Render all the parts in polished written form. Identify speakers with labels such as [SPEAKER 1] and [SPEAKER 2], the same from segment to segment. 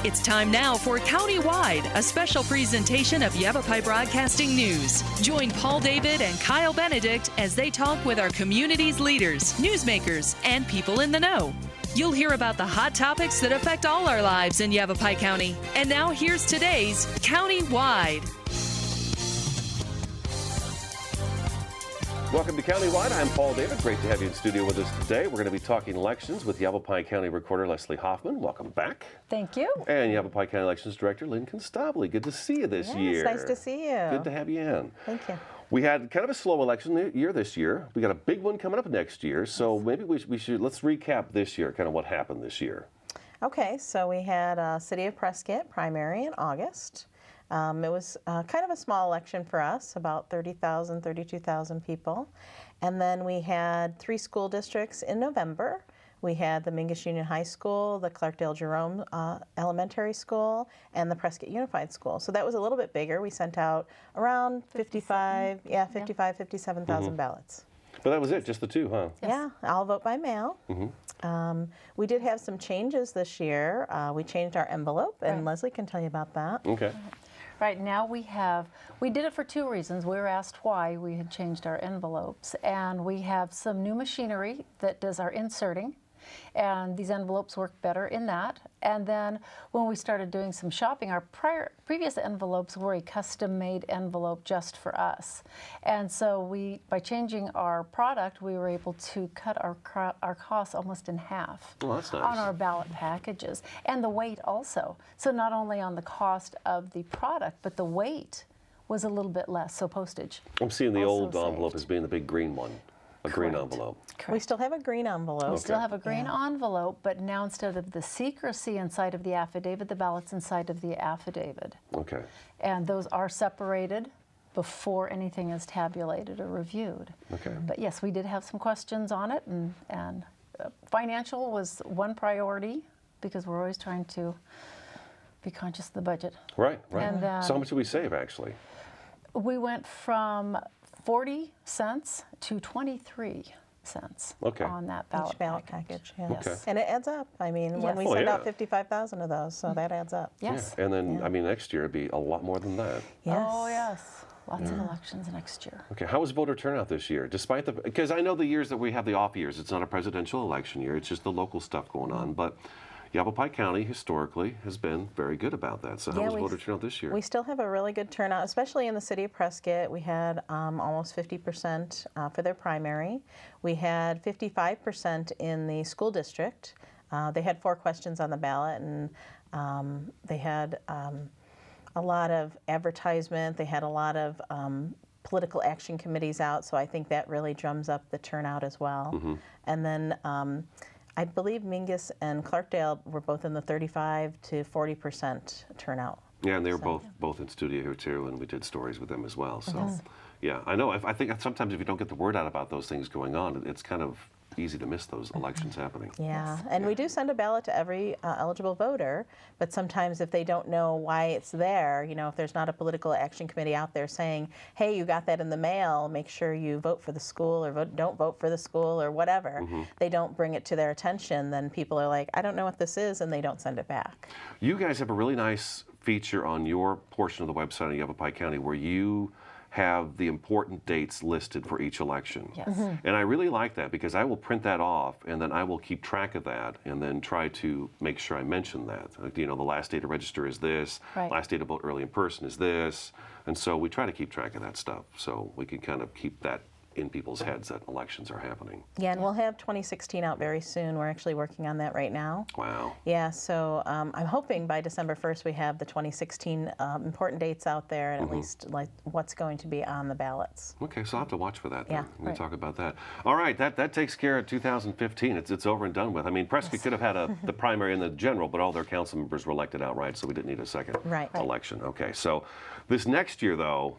[SPEAKER 1] It's time now for Countywide, a special presentation of Yavapai Broadcasting News. Join Paul David and Kyle Benedict as they talk with our community's leaders, newsmakers, and people in the know. You'll hear about the hot topics that affect all our lives in Yavapai County. And now here's today's Countywide.
[SPEAKER 2] Welcome to Countywide. I'm Paul David. Great to have you in studio with us today. We're going to be talking elections with Yavapai County Recorder Leslie Hoffman. Welcome back.
[SPEAKER 3] Thank you.
[SPEAKER 2] And Yavapai County Elections Director Lynn Constable. Good to see you this year.
[SPEAKER 3] It's nice to see you.
[SPEAKER 2] Good to have you in.
[SPEAKER 3] Thank you.
[SPEAKER 2] We had kind of a slow election year this year. We got a big one coming up next year. So maybe we should, let's recap this year, kind of what happened this year.
[SPEAKER 3] Okay, so we had City of Prescott primary in August. It was kind of a small election for us, about 30,000, 32,000 people. And then we had 3 school districts in November. We had the Mingus Union High School, the Clarkdale Jerome Elementary School, and the Prescott Unified School. So that was a little bit bigger. We sent out around 57,000 ballots.
[SPEAKER 2] But that was it, just the 2, huh?
[SPEAKER 3] Yes. Yeah, I'll vote by mail. We did have some changes this year. We changed our envelope, and Leslie can tell you about that.
[SPEAKER 2] Okay.
[SPEAKER 4] Right now we did it for 2 reasons. We were asked why we had changed our envelopes, and we have some new machinery that does our inserting, and these envelopes work better in that. And then when we started doing some shopping, our previous envelopes were a custom-made envelope just for us. And so by changing our product, we were able to cut our costs almost in half.
[SPEAKER 2] Oh, that's nice.
[SPEAKER 4] On our ballot packages. And the weight also. So not only on the cost of the product, but the weight was a little bit less, so postage.
[SPEAKER 2] I'm seeing the
[SPEAKER 4] also
[SPEAKER 2] old envelope as being the big green one. A green envelope.
[SPEAKER 3] We still have a green envelope.
[SPEAKER 4] We still have a green envelope, but now instead of the secrecy inside of the affidavit, the ballot's inside of the affidavit.
[SPEAKER 2] Okay.
[SPEAKER 4] And those are separated before anything is tabulated or reviewed.
[SPEAKER 2] Okay.
[SPEAKER 4] But yes, we did have some questions on it, and financial was one priority because we're always trying to be conscious of the budget.
[SPEAKER 2] Right, right.
[SPEAKER 4] And
[SPEAKER 2] so how much did we save, actually?
[SPEAKER 4] We went from 40 cents to 23 cents on that ballot
[SPEAKER 3] Each ballot package. Yes.
[SPEAKER 2] Okay.
[SPEAKER 3] And it adds up. I mean, when we send out 55,000 of those, so that adds up.
[SPEAKER 4] Yes.
[SPEAKER 2] Yeah. And then, I mean, next year it'd be a lot more than that.
[SPEAKER 3] Yes.
[SPEAKER 4] Oh, yes. Lots of elections next year.
[SPEAKER 2] Okay, how was voter turnout this year? Despite because I know the years that we have the off years, it's not a presidential election year, it's just the local stuff going on, but Yavapai County historically has been very good about that. So how was voter turnout this year?
[SPEAKER 3] We still have a really good turnout, especially in the city of Prescott. We had almost 50% for their primary. We had 55% in the school district. They had 4 questions on the ballot, and they had a lot of advertisement. They had a lot of political action committees out, so I think that really drums up the turnout as well. And then I believe Mingus and Clarkdale were both in the 35 to 40% turnout.
[SPEAKER 2] Yeah, and they were both in studio here too, and we did stories with them as well. So, yeah, I know. I think sometimes if you don't get the word out about those things going on, it's kind of easy to miss those elections happening.
[SPEAKER 3] Yeah, and we do send a ballot to every eligible voter, but sometimes if they don't know why it's there, you know, if there's not a political action committee out there saying, hey, you got that in the mail, make sure you vote for the school, or don't vote for the school, or whatever, they don't bring it to their attention, then people are like, I don't know what this is, and they don't send it back.
[SPEAKER 2] You guys have a really nice feature on your portion of the website in Yavapai County where you have the important dates listed for each election.
[SPEAKER 4] Yes.
[SPEAKER 2] And I really like that because I will print that off and then I will keep track of that and then try to make sure I mention that. Like, you know, the last day to register is this, last day to vote early in person is this, and so we try to keep track of that stuff so we can kind of keep that in people's heads that elections are happening.
[SPEAKER 3] Yeah, and we'll have 2016 out very soon. We're actually working on that right now.
[SPEAKER 2] Wow.
[SPEAKER 3] Yeah, so I'm hoping by December 1st we have the 2016 important dates out there and at least like what's going to be on the ballots.
[SPEAKER 2] Okay, so I'll have to watch for that then.
[SPEAKER 3] Yeah.
[SPEAKER 2] We'll talk about that. All right, that takes care of 2015. It's over and done with. I mean, Prescott could have had the primary and the general, but all their council members were elected outright, so we didn't need a second election. Okay, so this next year, though,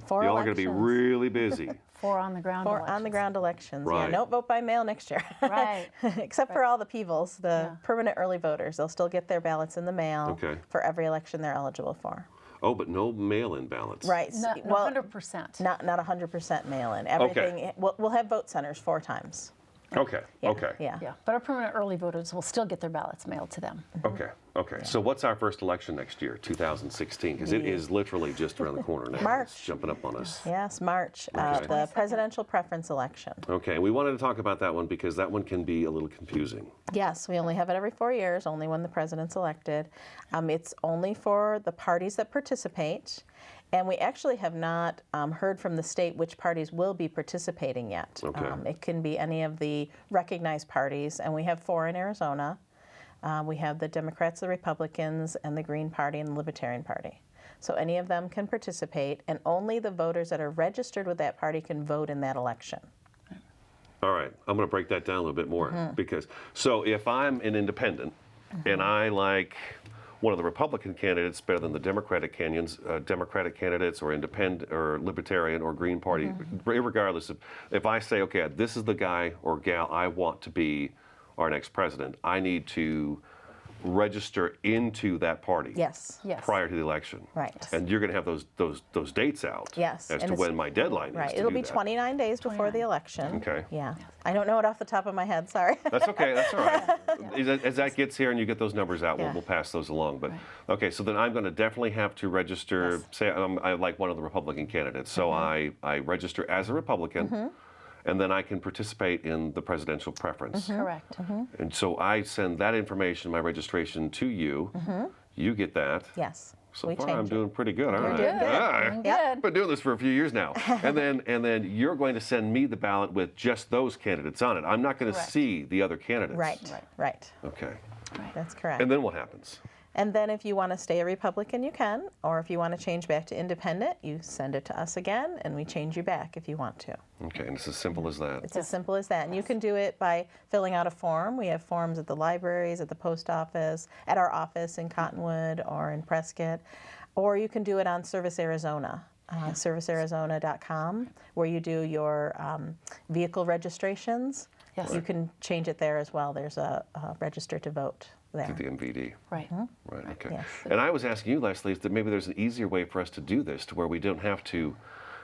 [SPEAKER 2] y'all are going to be really busy.
[SPEAKER 4] 4 on-the-ground elections.
[SPEAKER 3] 4 on-the-ground elections.
[SPEAKER 2] Right.
[SPEAKER 3] Yeah, no vote by mail next year.
[SPEAKER 4] Right.
[SPEAKER 3] Except for all the Peebles, the permanent early voters. They'll still get their ballots in the mail for every election they're eligible for.
[SPEAKER 2] Oh, but no mail-in ballots.
[SPEAKER 3] Right.
[SPEAKER 4] No,
[SPEAKER 3] well,
[SPEAKER 4] 100%.
[SPEAKER 3] Not 100% mail-in. Everything. We'll have vote centers 4 times.
[SPEAKER 2] Okay, okay.
[SPEAKER 3] Yeah.
[SPEAKER 4] Yeah, but our permanent early voters will still get their ballots mailed to them.
[SPEAKER 2] Okay, okay. So what's our first election next year, 2016? Because it is literally just around the corner now.
[SPEAKER 3] March.
[SPEAKER 2] It's jumping up on us.
[SPEAKER 3] Yes, March,
[SPEAKER 2] Okay.
[SPEAKER 3] the presidential preference election.
[SPEAKER 2] Okay, we wanted to talk about that one because that one can be a little confusing.
[SPEAKER 3] Yes, we only have it every 4 years, only when the president's elected. It's only for the parties that participate. And we actually have not heard from the state which parties will be participating yet.
[SPEAKER 2] Okay.
[SPEAKER 3] It can be any of the recognized parties, and we have 4 in Arizona. We have the Democrats, the Republicans, and the Green Party and the Libertarian Party. So any of them can participate, and only the voters that are registered with that party can vote in that election.
[SPEAKER 2] All right, I'm going to break that down a little bit more because, so if I'm an independent and I like one of the Republican candidates better than the Democratic candidates or independent or Libertarian or Green Party, regardless of, if I say, okay, this is the guy or gal I want to be our next president, I need to register into that party.
[SPEAKER 3] Yes.
[SPEAKER 4] Yes.
[SPEAKER 2] Prior to the election.
[SPEAKER 3] Right.
[SPEAKER 2] And you're going to have those dates out.
[SPEAKER 3] Yes.
[SPEAKER 2] As
[SPEAKER 3] and
[SPEAKER 2] to when my deadline is.
[SPEAKER 3] Right.
[SPEAKER 2] To
[SPEAKER 3] It'll
[SPEAKER 2] do
[SPEAKER 3] be
[SPEAKER 2] that.
[SPEAKER 3] 29 days before the election.
[SPEAKER 2] Okay.
[SPEAKER 3] Yeah. I don't know it off the top of my head. Sorry.
[SPEAKER 2] That's okay. That's all right. As that gets here and you get those numbers out, we'll pass those along. But okay, so then I'm going to definitely have to register.
[SPEAKER 3] Yes.
[SPEAKER 2] Say I like one of the Republican candidates, so I register as a Republican, and then I can participate in the presidential preference.
[SPEAKER 4] Correct.
[SPEAKER 2] And so I send that information, my registration, to you. You get that.
[SPEAKER 3] Yes.
[SPEAKER 2] So
[SPEAKER 3] we
[SPEAKER 2] far,
[SPEAKER 3] change
[SPEAKER 2] I'm
[SPEAKER 3] it.
[SPEAKER 2] doing pretty good. All right.
[SPEAKER 3] doing good.
[SPEAKER 2] All right.
[SPEAKER 4] Doing good.
[SPEAKER 2] I've been doing this for a few years now. and then you're going to send me the ballot with just those candidates on it. I'm not going to
[SPEAKER 4] Correct.
[SPEAKER 2] see the other candidates.
[SPEAKER 3] Right.
[SPEAKER 2] Okay.
[SPEAKER 3] That's correct.
[SPEAKER 2] And then what happens?
[SPEAKER 3] And then if you want to stay a Republican, you can. Or if you want to change back to independent, you send it to us again, and we change you back if you want to.
[SPEAKER 2] Okay, and it's as simple as that.
[SPEAKER 3] It's as simple as that. And you can do it by filling out a form. We have forms at the libraries, at the post office, at our office in Cottonwood or in Prescott. Or you can do it on Service Arizona, servicearizona.com, where you do your vehicle registrations.
[SPEAKER 4] Yes.
[SPEAKER 3] You can change it there as well. There's a register to vote there.
[SPEAKER 2] To the MVD.
[SPEAKER 4] Right.
[SPEAKER 2] Right, okay.
[SPEAKER 3] Yes.
[SPEAKER 2] And I was asking you, Leslie, that maybe there's an easier way for us to do this to where we don't have to,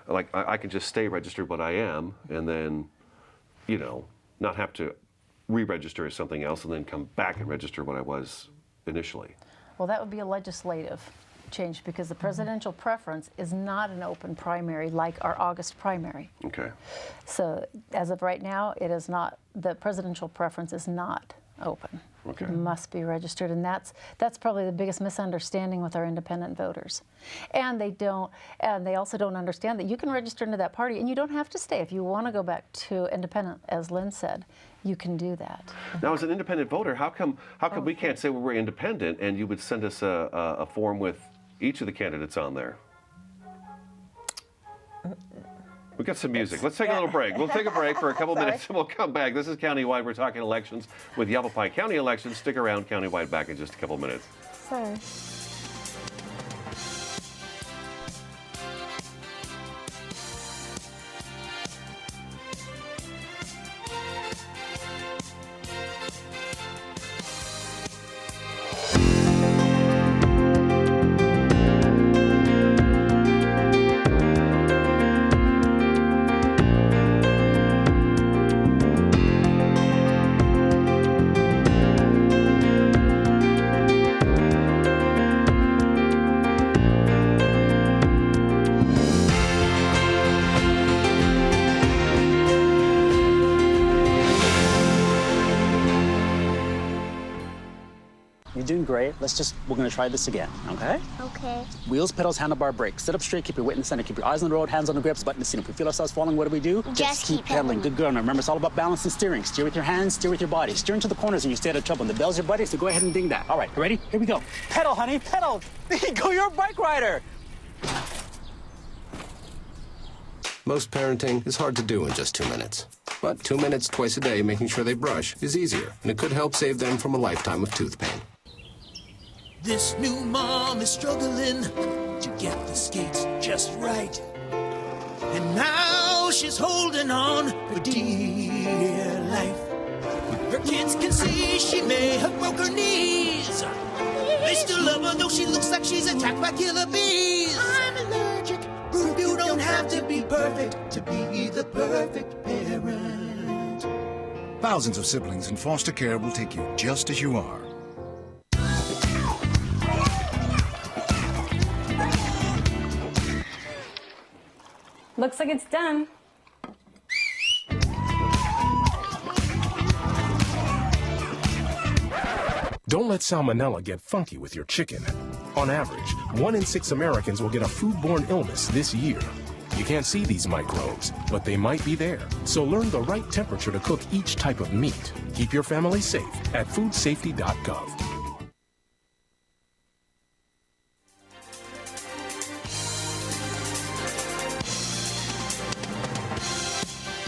[SPEAKER 2] like, I can just stay registered what I am and then, not have to re-register as something else and then come back and register what I was initially.
[SPEAKER 4] Well, that would be a legislative change because the presidential preference is not an open primary like our August primary.
[SPEAKER 2] Okay.
[SPEAKER 4] So as of right now, it is not, the presidential preference is not open.
[SPEAKER 2] Okay.
[SPEAKER 4] It must be registered, and that's probably the biggest misunderstanding with our independent voters. And they also don't understand that you can register into that party and you don't have to stay. If you want to go back to independent, as Lynn said, you can do that.
[SPEAKER 2] Now, as an independent voter, how come we can't say we're independent and you would send us a form with each of the candidates on there? We got some music. Let's take a little break. We'll take a break for a couple minutes and we'll come back. This is Countywide. We're talking elections with Yavapai County elections. Stick around. Countywide back in just a couple minutes.
[SPEAKER 3] Sorry.
[SPEAKER 5] You're doing great. We're gonna try this again, okay?
[SPEAKER 6] Okay.
[SPEAKER 5] Wheels, pedals, handlebar, brakes. Sit up straight, keep your weight in the center, keep your eyes on the road, hands on the grips, button the seat. If we feel ourselves falling, what do?
[SPEAKER 6] Just keep pedaling.
[SPEAKER 5] Good girl. Now remember, it's all about balance and steering. Steer with your hands, steer with your body. Steer into the corners and you stay out of trouble. And the bell's your buddy, so go ahead and ding that. All right, you ready? Here we go. Pedal, honey, pedal. There you go, you're a bike rider.
[SPEAKER 7] Most parenting is hard to do in just 2 minutes. But 2 minutes twice a day making sure they brush is easier, and it could help save them from a lifetime of tooth pain.
[SPEAKER 8] This new mom is struggling to get the skates just right. And now she's holding on for dear life. Her kids can see she may have broke her knees. They still love her though she looks like she's attacked by killer bees. I'm allergic. You don't have to be perfect to be the perfect parent.
[SPEAKER 6] Thousands of siblings in foster care will take you just as you are.
[SPEAKER 9] Looks like it's done.
[SPEAKER 10] Don't let salmonella get funky with your chicken. On average, 1 in 6 Americans will get a foodborne illness this year. You can't see these microbes, but they might be there. So learn the right temperature to cook each type of meat. Keep your family safe at foodsafety.gov.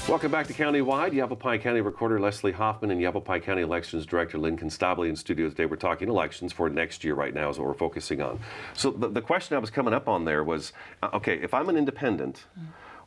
[SPEAKER 2] Welcome back to Countywide. Yavapai County Recorder Leslie Hoffman and Yavapai County Elections Director Lynn Constabile in studio today. We're talking elections for next year right now is what we're focusing on. So the question I was coming up on there was, okay, if I'm an independent,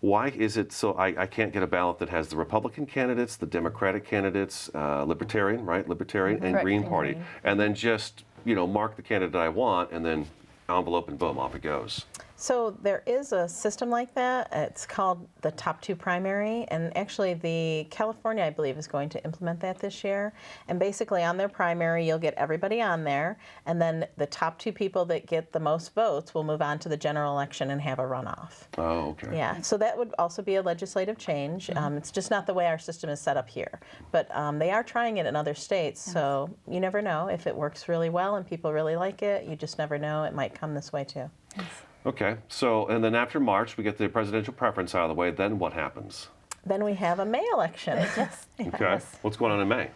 [SPEAKER 2] why is it so I can't get a ballot that has the Republican candidates, the Democratic candidates, Libertarian, right? Libertarian and Green Party, and then just, you know, mark the candidate I want and then envelope and boom, off it goes.
[SPEAKER 3] So there is a system like that. It's called the top 2 primary, and actually the California, I believe, is going to implement that this year. And basically on their primary, you'll get everybody on there, and then the top 2 people that get the most votes will move on to the general election and have a runoff.
[SPEAKER 2] Oh, okay.
[SPEAKER 3] Yeah, so that would also be a legislative change. It's just not the way our system is set up here. But they are trying it in other states, so you never know. If it works really well and people really like it, you just never know. It might come this way too.
[SPEAKER 9] Yes.
[SPEAKER 2] Okay, so, and then after March, we get the presidential preference out of the way, then what happens?
[SPEAKER 3] Then we have a May election.
[SPEAKER 4] Yes.
[SPEAKER 2] Okay,
[SPEAKER 4] Yes.
[SPEAKER 2] what's going on in May?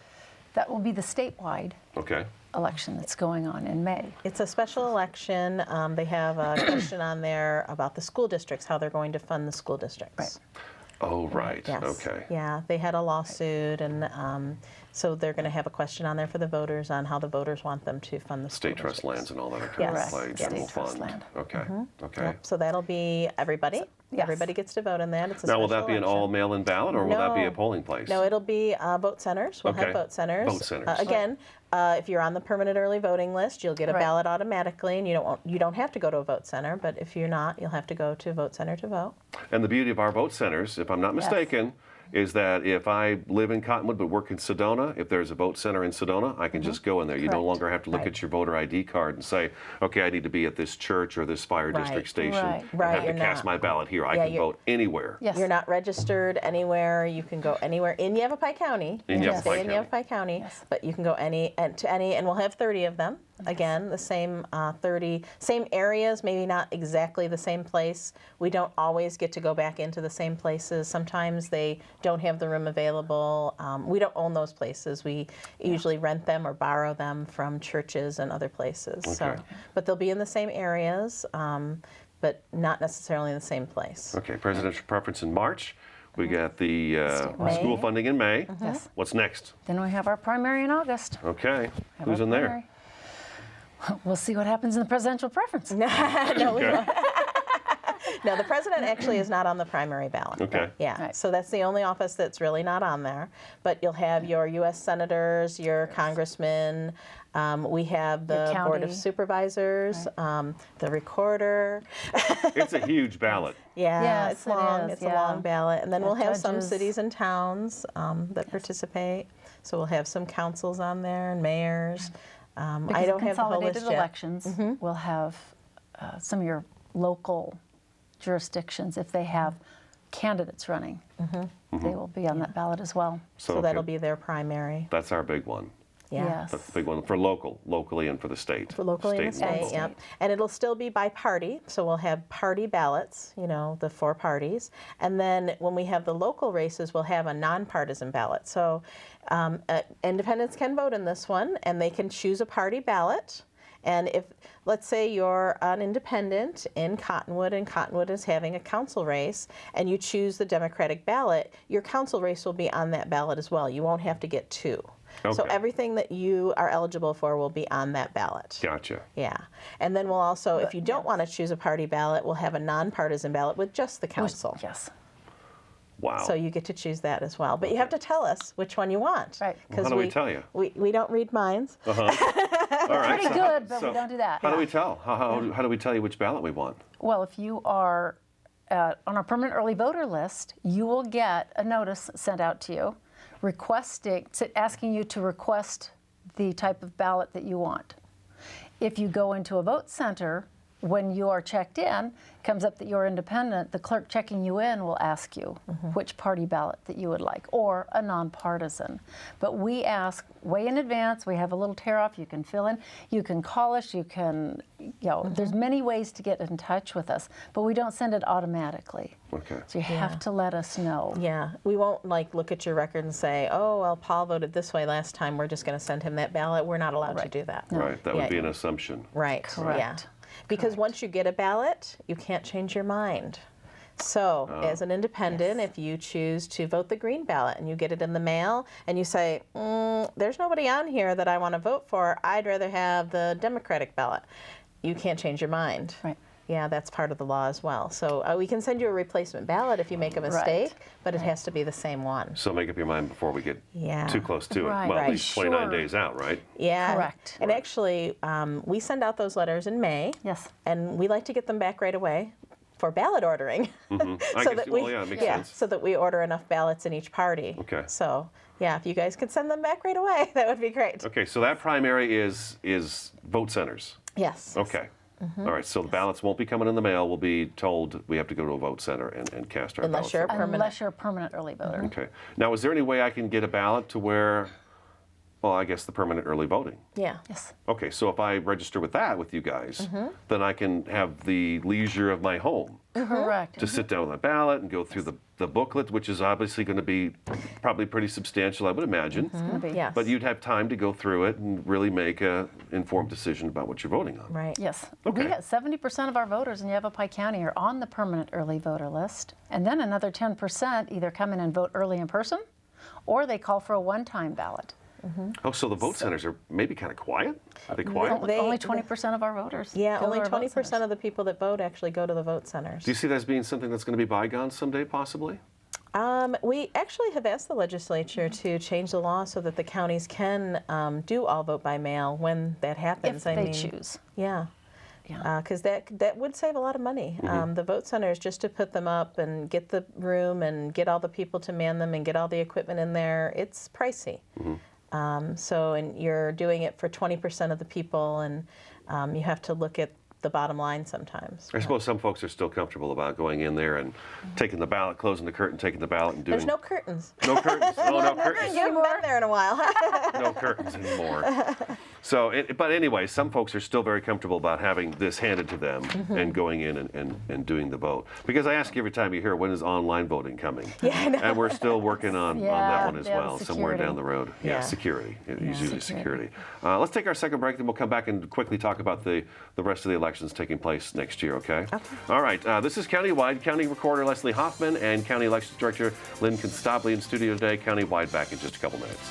[SPEAKER 4] That will be the statewide
[SPEAKER 2] Okay.
[SPEAKER 4] election that's going on in May.
[SPEAKER 3] It's a special election. They have a question on there about the school districts, how they're going to fund the school districts.
[SPEAKER 4] Right.
[SPEAKER 2] Oh, right,
[SPEAKER 3] Yes.
[SPEAKER 2] okay.
[SPEAKER 3] Yeah, they had a lawsuit, and so they're going to have a question on there for the voters on how the voters want them to fund the
[SPEAKER 2] State
[SPEAKER 3] school
[SPEAKER 2] trust
[SPEAKER 3] districts.
[SPEAKER 2] lands and all that are kind
[SPEAKER 3] Yes.
[SPEAKER 2] of like
[SPEAKER 3] Yes.
[SPEAKER 2] general
[SPEAKER 4] State trust
[SPEAKER 2] fund.
[SPEAKER 4] land.
[SPEAKER 2] Okay, okay.
[SPEAKER 3] Yep, so that'll be everybody.
[SPEAKER 4] Yes.
[SPEAKER 3] Everybody gets to vote in that. It's a
[SPEAKER 2] Now, will
[SPEAKER 3] special
[SPEAKER 2] that be an
[SPEAKER 3] election.
[SPEAKER 2] all mail-in ballot, or will that be
[SPEAKER 3] No.
[SPEAKER 2] a polling place?
[SPEAKER 3] No, it'll be vote centers. We'll
[SPEAKER 2] Okay.
[SPEAKER 3] have vote centers.
[SPEAKER 2] Vote centers.
[SPEAKER 3] Again, if you're on the permanent early voting list, you'll get a
[SPEAKER 4] Right.
[SPEAKER 3] ballot automatically, and you don't have to go to a vote center. But if you're not, you'll have to go to a vote center to vote.
[SPEAKER 2] And the beauty of our vote centers, if I'm not mistaken, is that if I live in Cottonwood but work in Sedona, if there's a vote center in Sedona, I can just go in there. You no
[SPEAKER 4] Correct.
[SPEAKER 2] longer have to look
[SPEAKER 4] Right.
[SPEAKER 2] at your voter ID card and say, okay, I need to be at this church or this fire
[SPEAKER 3] Right.
[SPEAKER 2] district station.
[SPEAKER 4] Right.
[SPEAKER 2] and
[SPEAKER 3] Right,
[SPEAKER 2] have to
[SPEAKER 3] you're
[SPEAKER 2] cast
[SPEAKER 3] not.
[SPEAKER 2] my ballot here. I
[SPEAKER 3] Yeah,
[SPEAKER 2] can
[SPEAKER 3] you're-
[SPEAKER 2] vote anywhere.
[SPEAKER 4] Yes.
[SPEAKER 3] You're not registered anywhere. You can go anywhere in Yavapai County.
[SPEAKER 2] In
[SPEAKER 3] You
[SPEAKER 2] Yavapai
[SPEAKER 3] stay in
[SPEAKER 2] County.
[SPEAKER 3] Yavapai County,
[SPEAKER 4] Yes.
[SPEAKER 3] but you can go to any, and we'll have 30 of them. Again, the same 30, same areas, maybe not exactly the same place. We don't always get to go back into the same places. Sometimes they don't have the room available. We don't own those places. We usually rent them or borrow them from churches and other places. So,
[SPEAKER 2] Okay.
[SPEAKER 3] but they'll be in the same areas, but not necessarily in the same place.
[SPEAKER 2] Okay, presidential preference in March. We got the
[SPEAKER 3] May.
[SPEAKER 2] school funding in May.
[SPEAKER 4] Yes.
[SPEAKER 2] What's next?
[SPEAKER 4] Then we have our primary in August.
[SPEAKER 2] Okay,
[SPEAKER 4] Have
[SPEAKER 2] who's
[SPEAKER 4] our
[SPEAKER 2] in there?
[SPEAKER 4] primary. We'll see what happens in the presidential preference.
[SPEAKER 3] No, we
[SPEAKER 2] Okay.
[SPEAKER 3] don't. No, the president actually is not on the primary ballot.
[SPEAKER 2] Okay.
[SPEAKER 3] Yeah,
[SPEAKER 4] Right.
[SPEAKER 3] so that's the only office that's really not on there. But you'll have your U.S. senators, your congressmen. We have the
[SPEAKER 4] Your
[SPEAKER 3] Board of
[SPEAKER 4] county.
[SPEAKER 3] Supervisors, the recorder.
[SPEAKER 2] It's a huge ballot.
[SPEAKER 3] Yeah,
[SPEAKER 4] Yes,
[SPEAKER 3] it's
[SPEAKER 4] it
[SPEAKER 3] long.
[SPEAKER 4] is,
[SPEAKER 3] It's
[SPEAKER 4] yeah.
[SPEAKER 3] a long ballot, and then
[SPEAKER 4] The
[SPEAKER 3] we'll have some
[SPEAKER 4] judges.
[SPEAKER 3] cities and towns that participate. So we'll have some councils on there and mayors. I
[SPEAKER 4] Because
[SPEAKER 3] don't have the whole
[SPEAKER 4] consolidated
[SPEAKER 3] list yet.
[SPEAKER 4] elections will have some of your local jurisdictions, if they have candidates running, they will be on that ballot as well.
[SPEAKER 3] So
[SPEAKER 2] okay,
[SPEAKER 3] that'll be their primary.
[SPEAKER 2] That's our big one.
[SPEAKER 3] Yeah.
[SPEAKER 4] Yes.
[SPEAKER 2] That's the big one for locally and for the state.
[SPEAKER 3] For locally in the
[SPEAKER 2] and
[SPEAKER 3] state,
[SPEAKER 2] local.
[SPEAKER 3] yep. And it'll still be by party, so we'll have party ballots, you know, the 4 parties. And then when we have the local races, we'll have a nonpartisan ballot. So independents can vote in this one, and they can choose a party ballot. And if, let's say you're an independent in Cottonwood, and Cottonwood is having a council race, and you choose the Democratic ballot, your council race will be on that ballot as well. You won't have to get 2. So
[SPEAKER 2] Okay.
[SPEAKER 3] everything that you are eligible for will be on that ballot.
[SPEAKER 2] Gotcha.
[SPEAKER 3] Yeah. And then we'll also, if you don't want to choose a party ballot, we'll have a nonpartisan ballot with just the council.
[SPEAKER 4] Yes.
[SPEAKER 2] Wow.
[SPEAKER 3] So you get to choose that as well. But you have to tell us which one you want.
[SPEAKER 4] Right.
[SPEAKER 2] Well, how do we tell you?
[SPEAKER 3] We don't read minds.
[SPEAKER 2] All right.
[SPEAKER 4] Pretty good, but
[SPEAKER 2] so
[SPEAKER 4] we don't do that.
[SPEAKER 2] How do we tell? How do we tell you which ballot we want?
[SPEAKER 4] Well, if you are on our permanent early voter list, you will get a notice sent out to you asking you to request the type of ballot that you want. If you go into a vote center, when you are checked in, it comes up that you're independent, the clerk checking you in will ask you which party ballot that you would like, or a nonpartisan. But we ask way in advance. We have a little tear-off you can fill in. You can call us. You can, there's many ways to get in touch with us, but we don't send it automatically.
[SPEAKER 2] Okay.
[SPEAKER 4] So you have to let us know.
[SPEAKER 3] Yeah, we won't like look at your record and say, oh, well, Paul voted this way last time, we're just going to send him that ballot. We're not allowed to do that.
[SPEAKER 2] No. Right, that would be an assumption.
[SPEAKER 3] Right,
[SPEAKER 4] correct.
[SPEAKER 3] Yeah. Because once you get a ballot, you can't change your mind. So as an independent, if you choose to vote the green ballot and you get it in the mail and you say, there's nobody on here that I want to vote for, I'd rather have the Democratic ballot, you can't change your mind.
[SPEAKER 4] Right.
[SPEAKER 3] Yeah, that's part of the law as well. So we can send you a replacement ballot if you make a mistake, but it has to be the same one.
[SPEAKER 2] So make up your mind before we get too close to it. Well, at least 29 days out, right?
[SPEAKER 3] Yeah.
[SPEAKER 4] Correct.
[SPEAKER 3] And actually, we send out those letters in May.
[SPEAKER 4] Yes.
[SPEAKER 3] And we like to get them back right away for ballot ordering.
[SPEAKER 2] Makes sense.
[SPEAKER 3] So that we order enough ballots in each party.
[SPEAKER 2] Okay.
[SPEAKER 3] So, yeah, if you guys could send them back right away, that would be great.
[SPEAKER 2] Okay, so that primary is vote centers.
[SPEAKER 3] Yes.
[SPEAKER 2] Okay. All right, so the ballots won't be coming in the mail. We'll be told we have to go to a vote center and cast our ballots.
[SPEAKER 4] Unless you're a permanent early voter.
[SPEAKER 2] Okay. Now, is there any way I can get a ballot to where, well, I guess the permanent early voting?
[SPEAKER 3] Yeah.
[SPEAKER 4] Yes.
[SPEAKER 2] Okay, so if I register with that with you guys, then I can have the leisure of my home.
[SPEAKER 4] Correct.
[SPEAKER 2] To sit down with a ballot and go through the booklet, which is obviously going to be probably pretty substantial, I would imagine.
[SPEAKER 4] It's going to be.
[SPEAKER 3] Yes.
[SPEAKER 2] But you'd have time to go through it and really make an informed decision about what you're voting on.
[SPEAKER 3] Right.
[SPEAKER 4] Yes.
[SPEAKER 2] Okay.
[SPEAKER 4] We have 70% of our voters in Yavapai County are on the permanent early voter list. And then another 10% either come in and vote early in person, or they call for a one-time ballot.
[SPEAKER 2] Oh, so the vote centers are maybe kind of quiet? Are they quiet?
[SPEAKER 4] Only 20% of our voters.
[SPEAKER 3] Yeah,
[SPEAKER 4] go to
[SPEAKER 3] only
[SPEAKER 4] our vote
[SPEAKER 3] 20%
[SPEAKER 4] centers.
[SPEAKER 3] of the people that vote actually go to the vote centers.
[SPEAKER 2] Do you see that as being something that's going to be bygone someday, possibly?
[SPEAKER 3] We actually have asked the legislature to change the law so that the counties can do all vote by mail when that happens.
[SPEAKER 4] If they choose.
[SPEAKER 3] Yeah. Because that would save a lot of money. The vote centers, just to put them up and get the room and get all the people to man them and get all the equipment in there, it's pricey. And you're doing it for 20% of the people, and you have to look at the bottom line sometimes.
[SPEAKER 2] I suppose some folks are still comfortable about going in there and taking the ballot, closing the curtain, taking the ballot, and doing...
[SPEAKER 3] There's no curtains.
[SPEAKER 2] No curtains. Oh, no curtains.
[SPEAKER 3] You haven't been there in a while.
[SPEAKER 2] No curtains anymore. So, but anyway, some folks are still very comfortable about having this handed to them and going in and doing the vote. Because I ask you every time you hear, when is online voting coming?
[SPEAKER 3] Yeah, I know.
[SPEAKER 2] And we're still working on that one as well,
[SPEAKER 4] security.
[SPEAKER 2] somewhere down the road.
[SPEAKER 3] Yeah.
[SPEAKER 2] Security. It's usually security. Let's take our second break, then we'll come back and quickly talk about the rest of the elections taking place next year, okay? All right, this is Countywide. County Recorder Leslie Hoffman and County Elections Director Lynn Constable in studio today. Countywide back in just a couple minutes.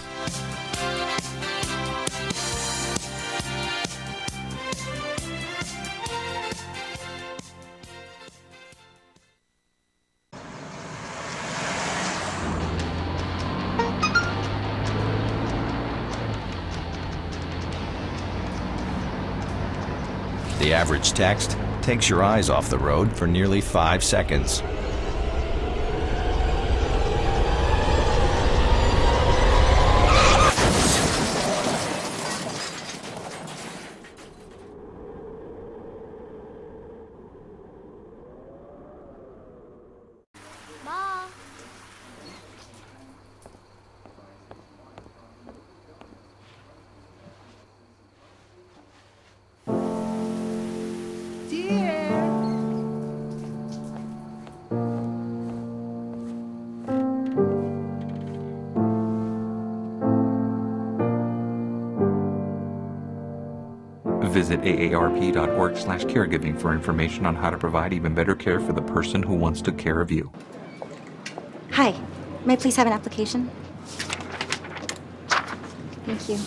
[SPEAKER 11] The average text takes your eyes off the road for nearly 5 seconds.
[SPEAKER 12] Visit aarp.org/caregiving for information on how to provide even better care for the person who once took care of you.
[SPEAKER 13] Hi, may I please have an application? Thank you.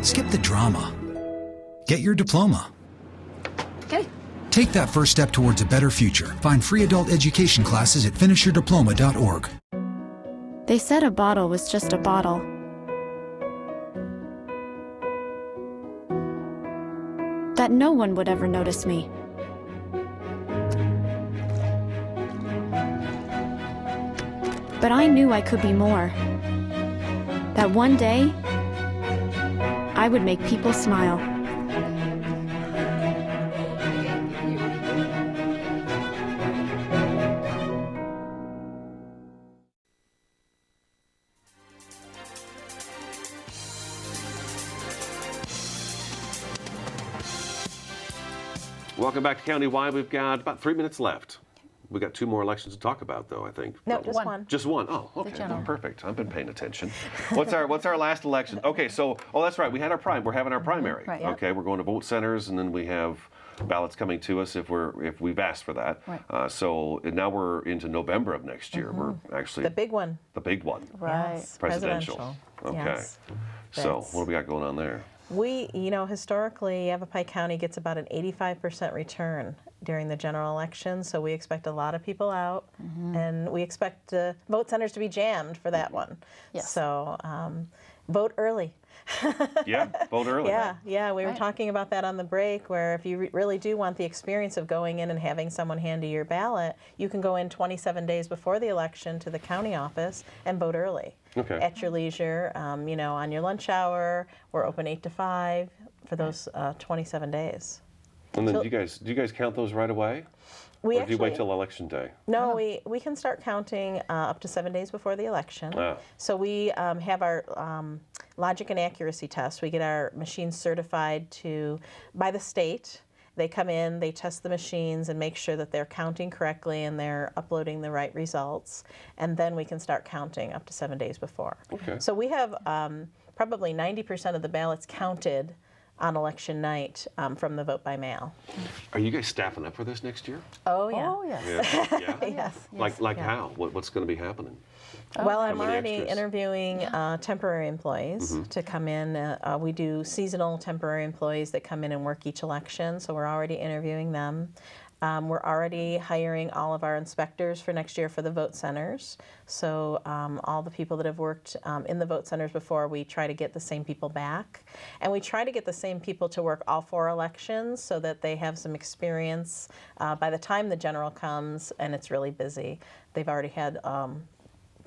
[SPEAKER 14] Skip the drama. Get your diploma.
[SPEAKER 13] Okay.
[SPEAKER 14] Take that first step towards a better future. Find free adult education classes at finishyourdiploma.org.
[SPEAKER 15] They said a bottle was just a bottle. that no one would ever notice me. But I knew I could be more. That one day, I would make people smile.
[SPEAKER 2] Welcome back to Countywide. We've got about 3 minutes left. We've got 2 more elections to talk about, though, I think.
[SPEAKER 3] No, just one.
[SPEAKER 2] Just one. Oh, okay. Well, perfect. I've been paying attention. What's our last election? Okay, so, that's right. We had we're having our primary.
[SPEAKER 4] Right.
[SPEAKER 2] Okay, we're going to vote centers, and then we have ballots coming to us if we've asked for that.
[SPEAKER 4] Right.
[SPEAKER 2] So now we're into November of next year. We're actually
[SPEAKER 3] the big one.
[SPEAKER 2] The big one.
[SPEAKER 3] Right. Yes.
[SPEAKER 2] Presidential. Okay.
[SPEAKER 3] Yes.
[SPEAKER 2] So what do we got going on there?
[SPEAKER 3] We, historically, Yavapai County gets about an 85% return during the general election, so we expect a lot of people out, and we expect vote centers to be jammed for that one.
[SPEAKER 4] Yes.
[SPEAKER 3] So vote early.
[SPEAKER 2] Yeah, vote early.
[SPEAKER 3] Yeah, we were talking about that on the break, where if you really do want the experience of going in and having someone hand you your ballot, you can go in 27 days before the election to the county office and vote early.
[SPEAKER 2] Okay.
[SPEAKER 3] At your leisure, on your lunch hour. We're open 8 to 5 for those 27 days.
[SPEAKER 2] And then do you guys count those right away? Or do you wait till election day?
[SPEAKER 3] No, we can start counting up to 7 days before the election.
[SPEAKER 2] Ah.
[SPEAKER 3] So we have our logic and accuracy test. We get our machines certified by the state. They come in, they test the machines and make sure that they're counting correctly and they're uploading the right results. And then we can start counting up to 7 days before.
[SPEAKER 2] Okay.
[SPEAKER 3] So we have probably 90% of the ballots counted on election night from the vote by mail.
[SPEAKER 2] Are you guys staffing up for this next year?
[SPEAKER 3] Oh, yeah.
[SPEAKER 4] Oh, yes.
[SPEAKER 2] Yeah?
[SPEAKER 3] Yes.
[SPEAKER 2] Like how? What's going to be happening?
[SPEAKER 3] Well, I'm
[SPEAKER 2] many
[SPEAKER 3] already
[SPEAKER 2] extras?
[SPEAKER 3] interviewing temporary employees to come in. We do seasonal temporary employees that come in and work each election, so we're already interviewing them. We're already hiring all of our inspectors for next year for the vote centers. So all the people that have worked in the vote centers before, we try to get the same people back. And we try to get the same people to work all 4 elections so that they have some experience by the time the general comes and it's really busy. They've already had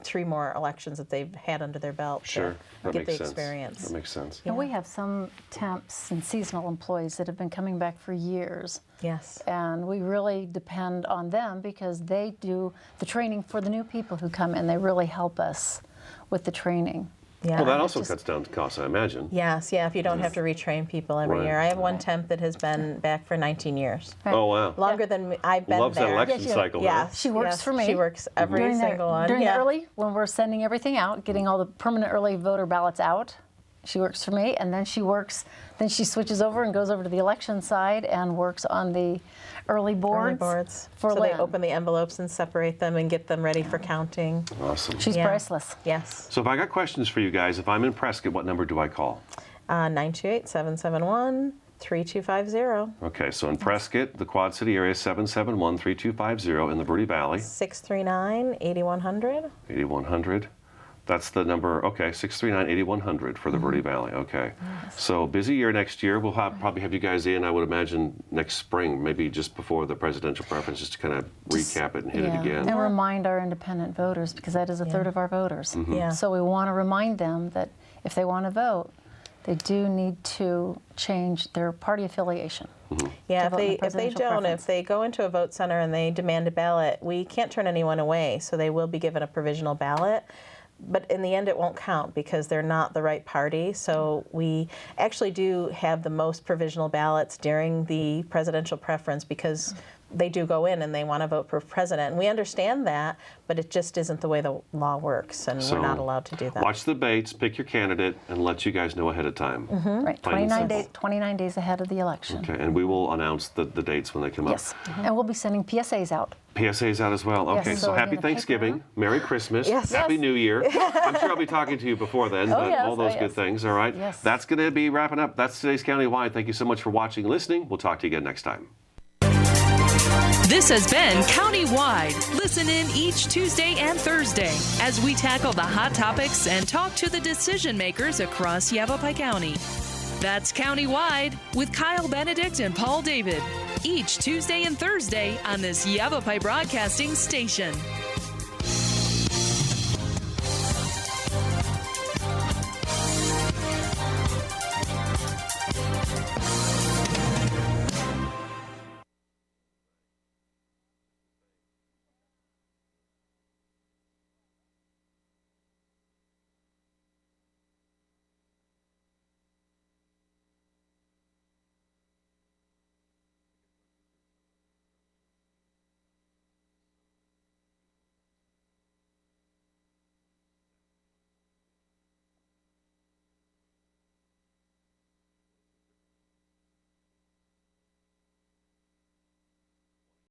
[SPEAKER 3] 3 more elections that they've had under their belt
[SPEAKER 2] Sure.
[SPEAKER 3] to get the experience.
[SPEAKER 2] That makes sense.
[SPEAKER 4] And we have some temps and seasonal employees that have been coming back for years.
[SPEAKER 3] Yes.
[SPEAKER 4] And we really depend on them because they do the training for the new people who come in. They really help us with the training.
[SPEAKER 3] Yeah.
[SPEAKER 2] Well, that also cuts down costs, I imagine.
[SPEAKER 3] Yes, if you don't have to retrain people every
[SPEAKER 2] Right.
[SPEAKER 3] year. I have one temp that has been back for 19 years.
[SPEAKER 2] Oh, wow.
[SPEAKER 3] Longer than I've been
[SPEAKER 2] Loves
[SPEAKER 3] there.
[SPEAKER 2] that election cycle.
[SPEAKER 3] Yes,
[SPEAKER 4] She works for me.
[SPEAKER 3] She works every single one.
[SPEAKER 4] During the early, when we're sending everything out, getting all the permanent early voter ballots out, she works for me, and then she switches over and goes over to the election side and works on the early boards. For
[SPEAKER 3] so
[SPEAKER 4] Lynn.
[SPEAKER 3] they open the envelopes and separate them and get them ready for counting.
[SPEAKER 2] Awesome.
[SPEAKER 4] She's priceless.
[SPEAKER 3] Yes.
[SPEAKER 2] So if I got questions for you guys, if I'm in Prescott, what number do I call?
[SPEAKER 3] 928-771-3250.
[SPEAKER 2] Okay, so in Prescott, the Quad City area, 771-3250. In the Verde Valley,
[SPEAKER 3] 639-8100.
[SPEAKER 2] 8100. That's the number, okay, 639-8100 for the Verde Valley, okay.
[SPEAKER 3] Yes.
[SPEAKER 2] So busy year next year. We'll probably have you guys in, I would imagine, next spring, maybe just before the presidential preference, just to kind of recap it and hit it again.
[SPEAKER 4] And remind our independent voters, because that is a third of our voters.
[SPEAKER 3] Yeah.
[SPEAKER 4] So we want to remind them that if they want to vote, they do need to change their party affiliation.
[SPEAKER 3] Yeah,
[SPEAKER 4] to vote in the
[SPEAKER 3] if they
[SPEAKER 4] presidential
[SPEAKER 3] don't,
[SPEAKER 4] preference.
[SPEAKER 3] if they go into a vote center and they demand a ballot, we can't turn anyone away, so they will be given a provisional ballot. But in the end, it won't count because they're not the right party. So we actually do have the most provisional ballots during the presidential preference because they do go in and they want to vote for president. And we understand that, but it just isn't the way the law works, and
[SPEAKER 2] So
[SPEAKER 3] we're not allowed to do that.
[SPEAKER 2] Watch the debates, pick your candidate, and let you guys know ahead of time.
[SPEAKER 4] Right,
[SPEAKER 2] Plain and
[SPEAKER 4] 29 days ahead of the election.
[SPEAKER 2] Okay, and we will announce the dates when they come up.
[SPEAKER 4] Yes, and we'll be sending PSAs out.
[SPEAKER 2] PSA's out as well. Okay,
[SPEAKER 4] Yes,
[SPEAKER 2] so
[SPEAKER 4] so
[SPEAKER 2] happy
[SPEAKER 4] in the paper.
[SPEAKER 2] Thanksgiving, Merry Christmas,
[SPEAKER 3] Yes.
[SPEAKER 2] Happy
[SPEAKER 4] Yes.
[SPEAKER 2] New Year. I'm sure I'll be talking to you before then, but
[SPEAKER 4] yes,
[SPEAKER 2] all those
[SPEAKER 4] oh,
[SPEAKER 2] good
[SPEAKER 4] yes.
[SPEAKER 2] things, all right?
[SPEAKER 4] Yes.
[SPEAKER 2] That's going to be wrapping up. That's today's Countywide. Thank you so much for watching and listening. We'll talk to you again next time.
[SPEAKER 1] This has been Countywide. Listen in each Tuesday and Thursday as we tackle the hot topics and talk to the decision makers across Yavapai County. That's Countywide with Kyle Benedict and Paul David. Each Tuesday and Thursday on this Yavapai Broadcasting station.